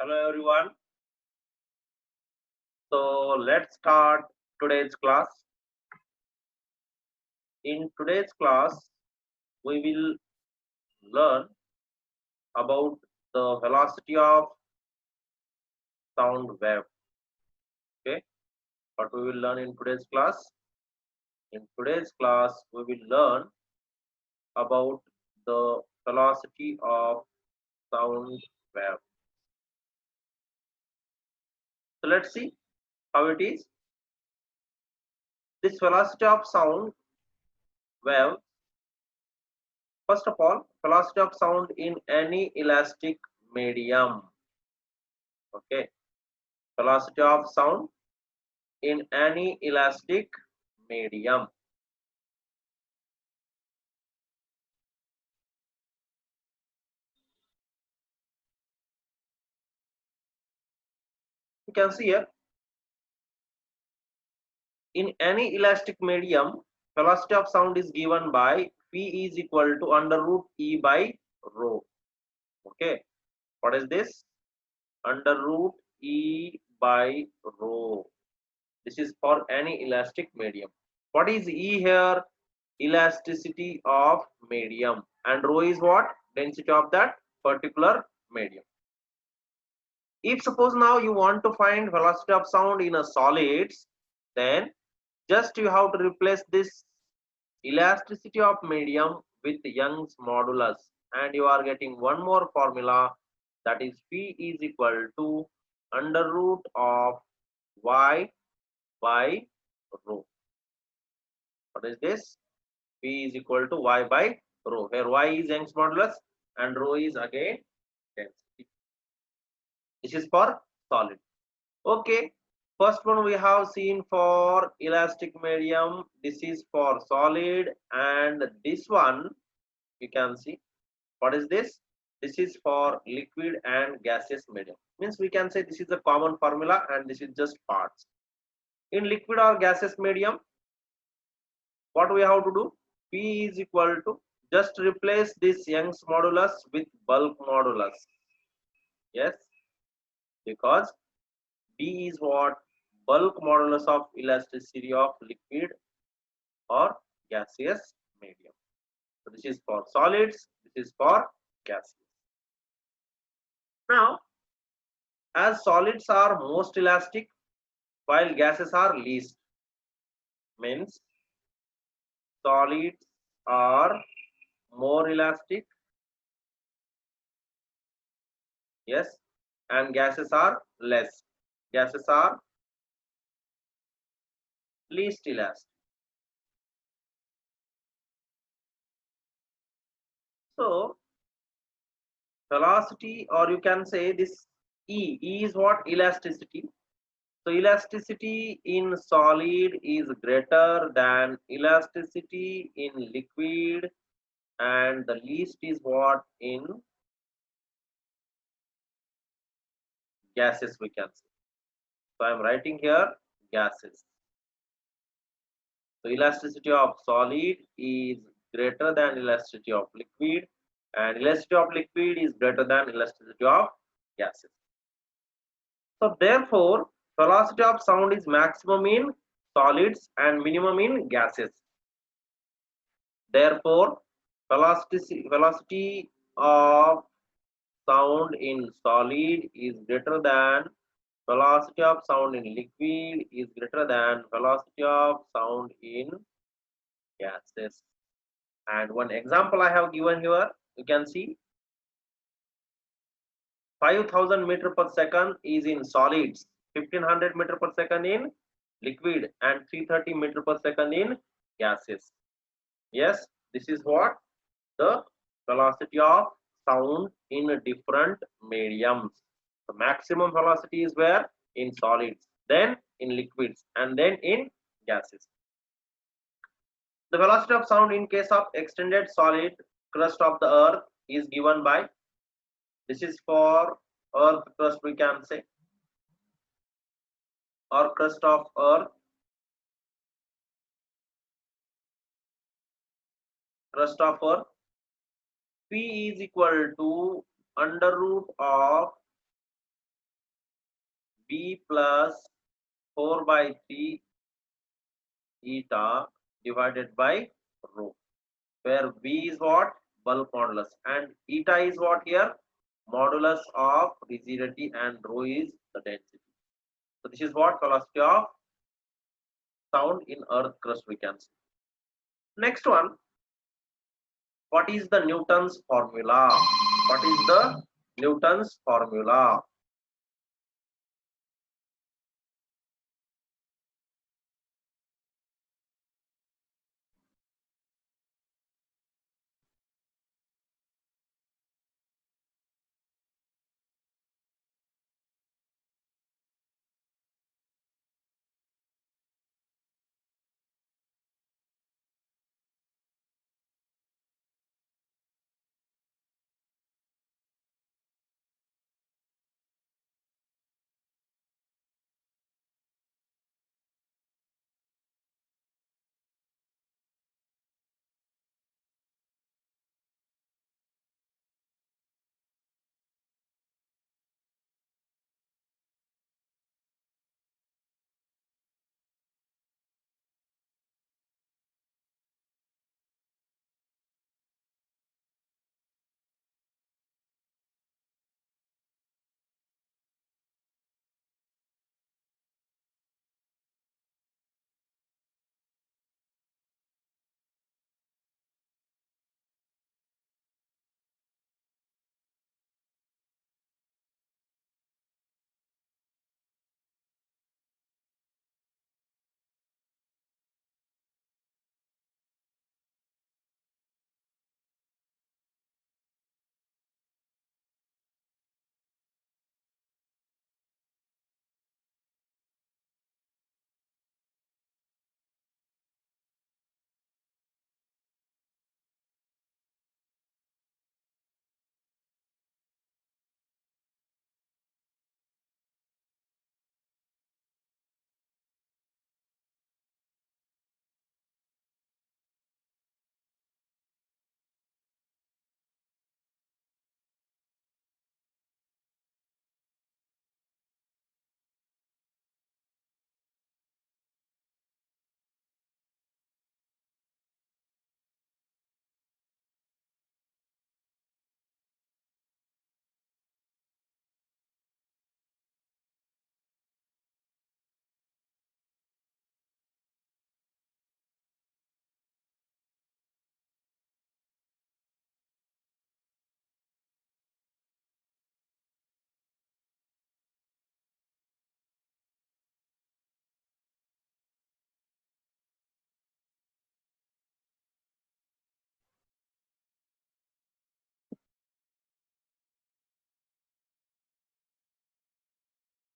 Hello everyone. So let's start today's class. In today's class, we will learn about the velocity of sound wave. Okay, what we will learn in today's class? In today's class, we will learn about the velocity of sound wave. So let's see how it is. This velocity of sound wave. First of all, velocity of sound in any elastic medium. Okay, velocity of sound in any elastic medium. You can see here, in any elastic medium, velocity of sound is given by V is equal to under root E by rho. Okay, what is this? Under root E by rho. This is for any elastic medium. What is E here? Elasticity of medium, and rho is what? Density of that particular medium. If suppose now you want to find velocity of sound in a solids, then just you have to replace this elasticity of medium with Young's modulus, and you are getting one more formula, that is P is equal to under root of Y by rho. What is this? P is equal to Y by rho, where Y is Young's modulus and rho is again density. This is for solid. Okay, first one we have seen for elastic medium. This is for solid, and this one you can see. What is this? This is for liquid and gaseous medium. Means we can say this is a common formula and this is just parts. In liquid or gaseous medium, what we have to do? P is equal to, just replace this Young's modulus with bulk modulus. Yes, because B is what? Bulk modulus of elasticity of liquid or gaseous medium. So this is for solids, this is for gases. Now, as solids are most elastic while gases are least, means solids are more elastic, yes, and gases are less. Gases are least elastic. So velocity, or you can say this E is what? Elasticity. So elasticity in solid is greater than elasticity in liquid, and the least is what? In gases, we can say. So I am writing here gases. So elasticity of solid is greater than elasticity of liquid, and elasticity of liquid is greater than elasticity of gases. So therefore, velocity of sound is maximum in solids and minimum in gases. Therefore, velocity of sound in solid is greater than velocity of sound in liquid is greater than velocity of sound in gases. And one example I have given here, you can see 5000 meter per second is in solids, 1500 meter per second in liquid, and 330 meter per second in gases. Yes, this is what the velocity of sound in different mediums. The maximum velocity is where? In solids, then in liquids, and then in gases. The velocity of sound in case of extended solid crust of the earth is given by, this is for earth crust, we can say, or crust of earth, crust of earth. P is equal to under root of B plus 4 by 3 eta divided by rho, where B is what? Bulk modulus, and eta is what here? Modulus of rigidity, and rho is the density. So this is what velocity of sound in earth crust we can see. Next one, what is the Newton's formula? What is the Newton's formula?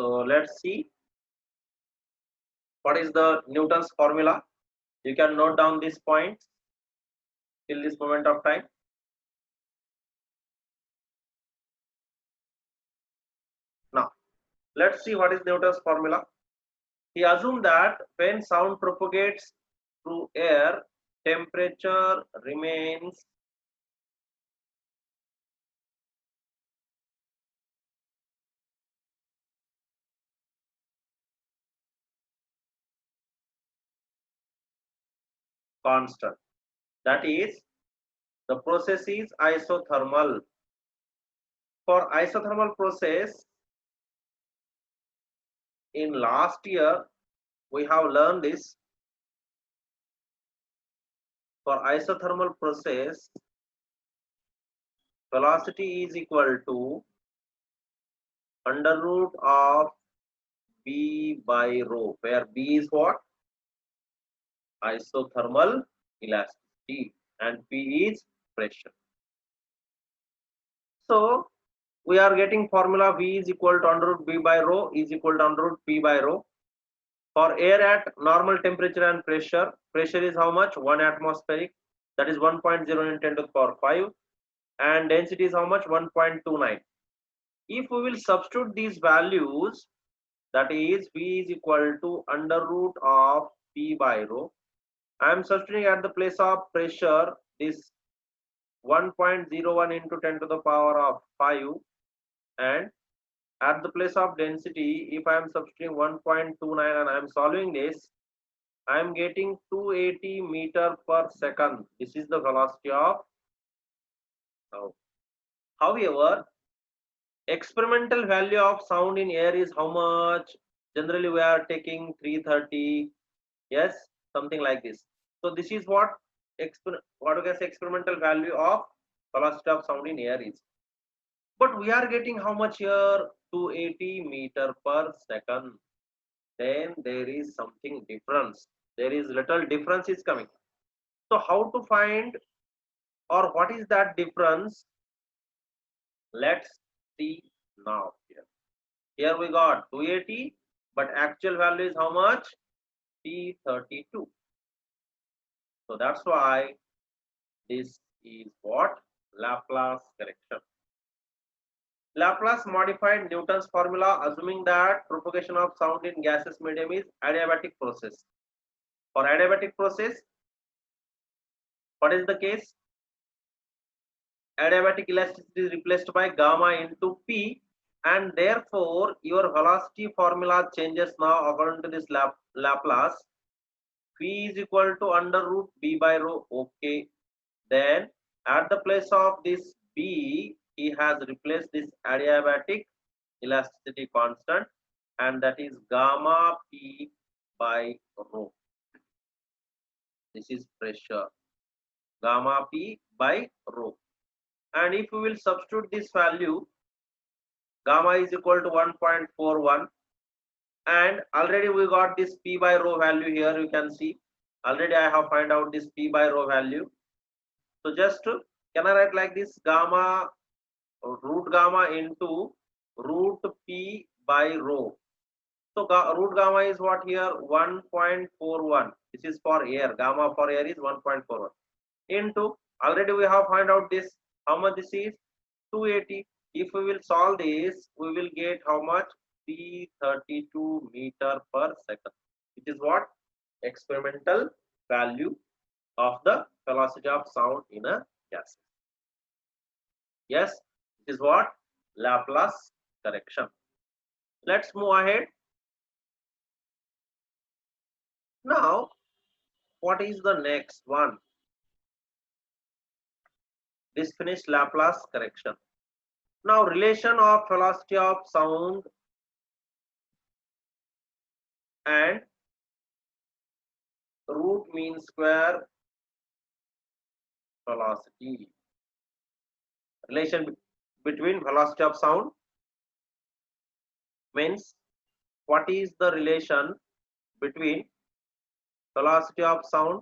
So let's see what is the Newton's formula. You can note down these points till this moment of time. Now let's see what is Newton's formula. He assumed that when sound propagates through air, temperature remains constant. That is, the process is isothermal. For isothermal process, in last year we have learned this. For isothermal process, velocity is equal to under root of B by rho, where B is what? Isothermal elasticity, and P is pressure. So we are getting formula V is equal to under root B by rho is equal to under root P by rho. For air at normal temperature and pressure, pressure is how much? 1 atmospheric, that is 1.0 into 10 to the power 5, and density is how much? 1.29. If we will substitute these values, that is V is equal to under root of P by rho. I am substituting at the place of pressure this 1.01 into 10 to the power of 5, and At the place of density, if I am substituting 1.29 and I am solving this, I am getting 280 meter per second. This is the velocity of sound. However, experimental value of sound in air is how much? Generally, we are taking 330. Yes, something like this. So this is what we can say experimental value of velocity of sound in air is. But we are getting how much here? 280 meter per second. Then there is something difference. There is little difference is coming. So how to find or what is that difference? Let's see now here. Here we got 280, but actual value is how much? 332. So that's why this is what? Laplace correction. Laplace modified Newton's formula assuming that propagation of sound in gaseous medium is adiabatic process. For adiabatic process, what is the case? Adiabatic elasticity is replaced by gamma into P, and therefore your velocity formula changes now according to this Laplace. P is equal to under root B by rho. Okay. Then at the place of this B, he has replaced this adiabatic elasticity constant, and that is gamma P by rho. This is pressure, gamma P by rho. And if we will substitute this value, gamma is equal to 1.41, and already we got this P by rho value here. You can see already I have find out this P by rho value. So just can I write like this? Gamma root gamma into root P by rho. So root gamma is what here? 1.41. This is for air. Gamma for air is 1.41 into, already we have find out this, how much this is? 280. If we will solve this, we will get how much? 332 meter per second, which is what? Experimental value of the velocity of sound in a gas. Yes, it is what? Laplace correction. Let's move ahead. Now, what is the next one? This finished Laplace correction. Now, relation of velocity of sound and root mean square velocity. Relation between velocity of sound means what is the relation between velocity of sound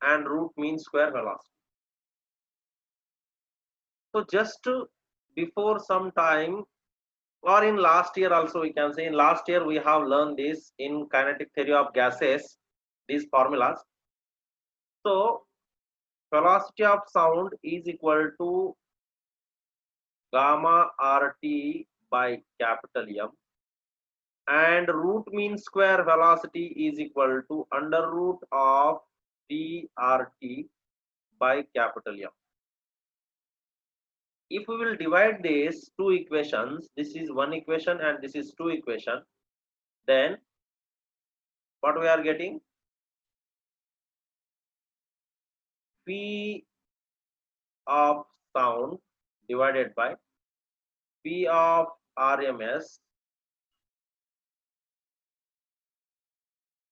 and root mean square velocity. So just before some time, or in last year also, we can say in last year we have learned this in kinetic theory of gases, these formulas. So velocity of sound is equal to gamma RT by capital M, and root mean square velocity is equal to under root of DRT by capital M. If we will divide these two equations, this is one equation and this is two equation, then what we are getting? P of sound divided by P of RMS,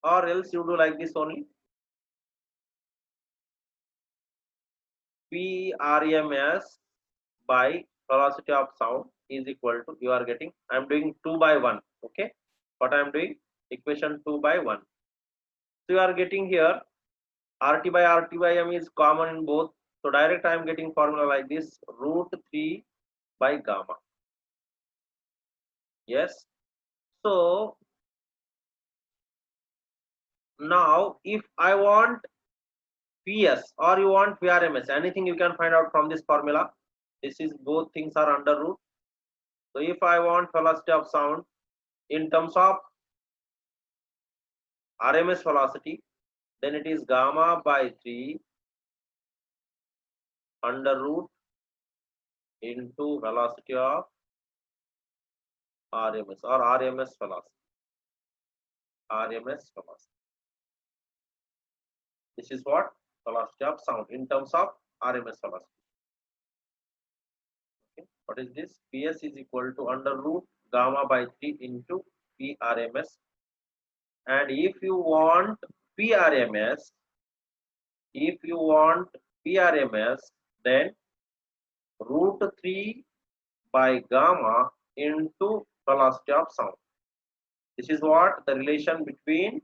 or else you do like this only. P RMS by velocity of sound is equal to, you are getting, I am doing 2 by 1. Okay, what I am doing? Equation 2 by 1. So you are getting here RT by M is common in both. So direct I am getting formula like this, root 3 by gamma. Yes. So now if I want PS or you want VRMS, anything you can find out from this formula. This is both things are under root. So if I want velocity of sound in terms of RMS velocity, then it is gamma by 3 under root into velocity of RMS or RMS velocity. RMS velocity. This is what velocity of sound in terms of RMS velocity. Okay. What is this? PS is equal to under root gamma by 3 into P RMS. And if you want PRMS, then root 3 by gamma into velocity of sound. This is what the relation between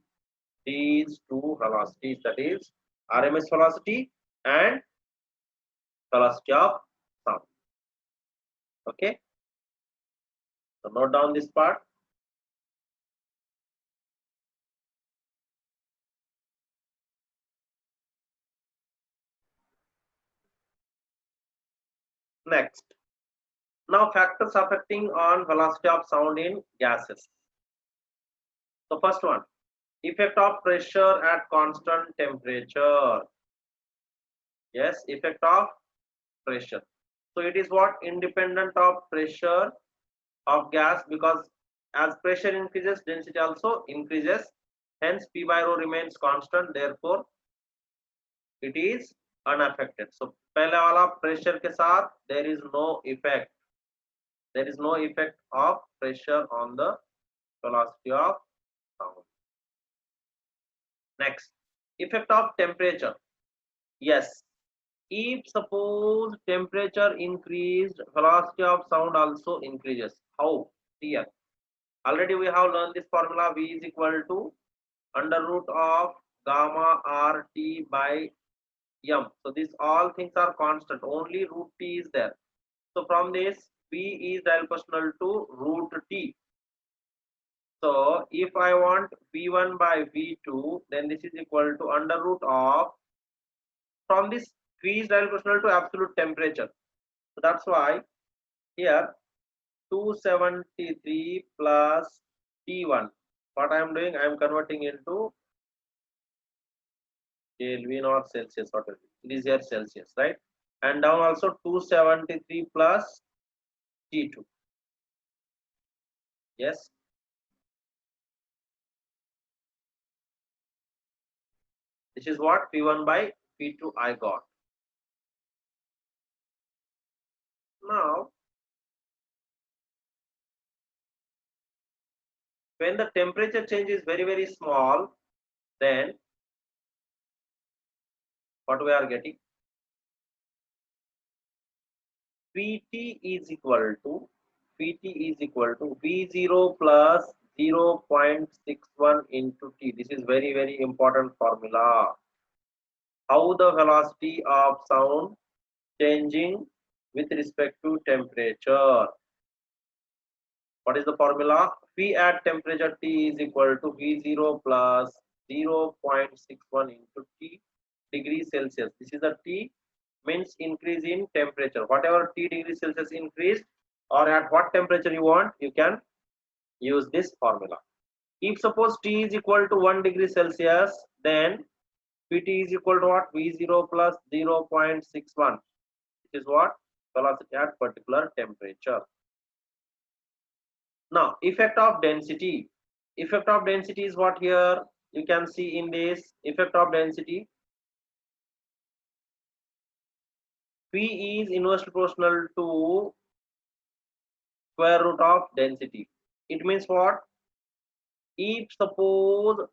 these two velocities, that is RMS velocity and velocity of sound. Okay, so note down this part. Next, now factors affecting on velocity of sound in gases. The first one, effect of pressure at constant temperature. Yes, effect of pressure. So it is what independent of pressure of gas, because as pressure increases, density also increases. Hence, P by rho remains constant. Therefore, it is unaffected. So पहले वाला pressure के साथ there is no effect. There is no effect of pressure on the velocity of sound. Next, effect of temperature. Yes, if suppose temperature increased, velocity of sound also increases. How? Here. Already we have learned this formula. V is equal to under root of gamma RT by M. So these all things are constant. Only root T is there. So from this, V is proportional to root T. So if I want V1 by V2, then this is equal to under root of, from this V is proportional to absolute temperature. So that's why here 273 plus T1. What I am doing, I am converting into Kelvin or Celsius, whatever. It is here Celsius, right? And down also 273 plus T2. Yes. This is what P1 by P2 I got. Now, when the temperature change is very, very small, then what we are getting? Pt is equal to V0 plus 0.61 into T. This is very, very important formula. How the velocity of sound changing with respect to temperature. What is the formula? V at temperature T is equal to V0 plus 0.61 into T degrees Celsius. This is a T, means increase in temperature. Whatever T degrees Celsius increased, or at what temperature you want, you can use this formula. If suppose T is equal to 1 degree Celsius, then Pt is equal to what? V0 plus 0.61. This is what? Velocity at particular temperature. Now, effect of density. Effect of density is what here you can see in this effect of density. P is inversely proportional to square root of density. It means what? If suppose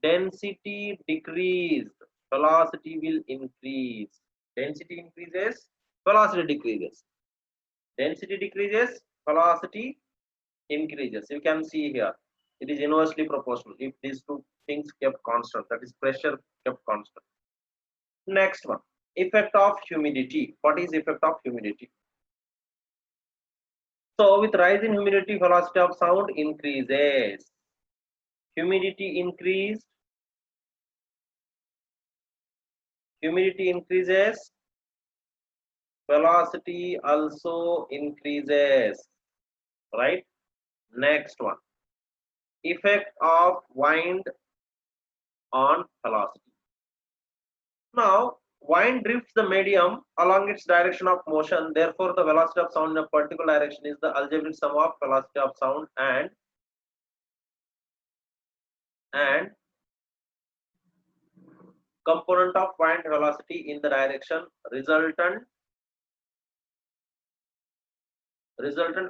density decreased, velocity will increase. Density increases, velocity decreases. Density decreases, velocity increases. You can see here it is inversely proportional if these two things kept constant, that is pressure kept constant. Next one, effect of humidity. What is effect of humidity? So with rise in humidity, velocity of sound increases. Humidity increased, humidity increases, velocity also increases, right? Next one, effect of wind on velocity. Now wind drifts the medium along its direction of motion. Therefore, the velocity of sound in a particular direction is the algebraic sum of velocity of sound and component of wind velocity in the direction resultant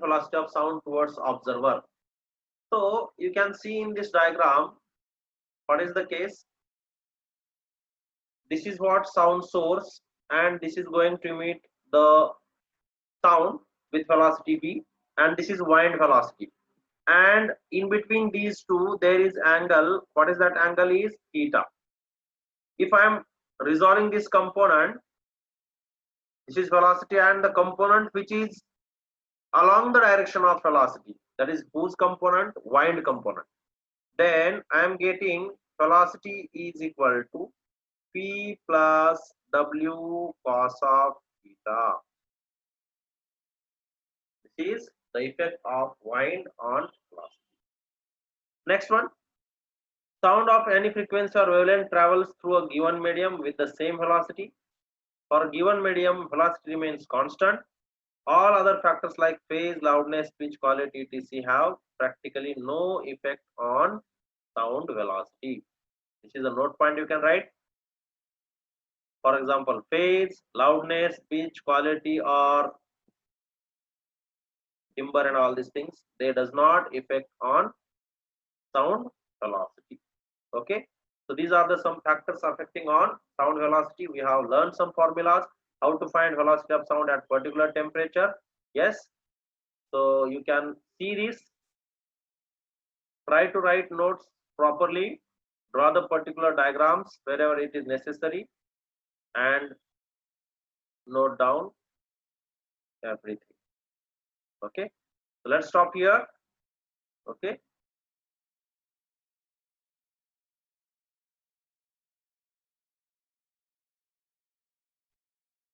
velocity of sound towards observer. So you can see in this diagram what is the case. This is what sound source, and this is going to emit the sound with velocity v, and this is wind velocity, and in between these two there is angle. What is that angle? Is theta. If I am resolving this component, this is velocity, and the component which is along the direction of velocity, that is whose component? Wind component. Then I am getting velocity is equal to p plus w cos of theta. This is the effect of wind on velocity. Next one, sound of any frequency or wavelength travels through a given medium with the same velocity. For a given medium, velocity remains constant. All other factors like phase, loudness, pitch, quality, etc. have practically no effect on sound velocity. This is a note point you can write. For example, phase, loudness, pitch, quality, or timbre and all these things, they does not affect on sound velocity. Okay, so these are the some factors affecting on sound velocity. We have learned some formulas how to find velocity of sound at particular temperature. Yes, so you can see this. Try to write notes properly, draw the particular diagrams wherever it is necessary, and note down everything. Okay, so let's stop here. Okay.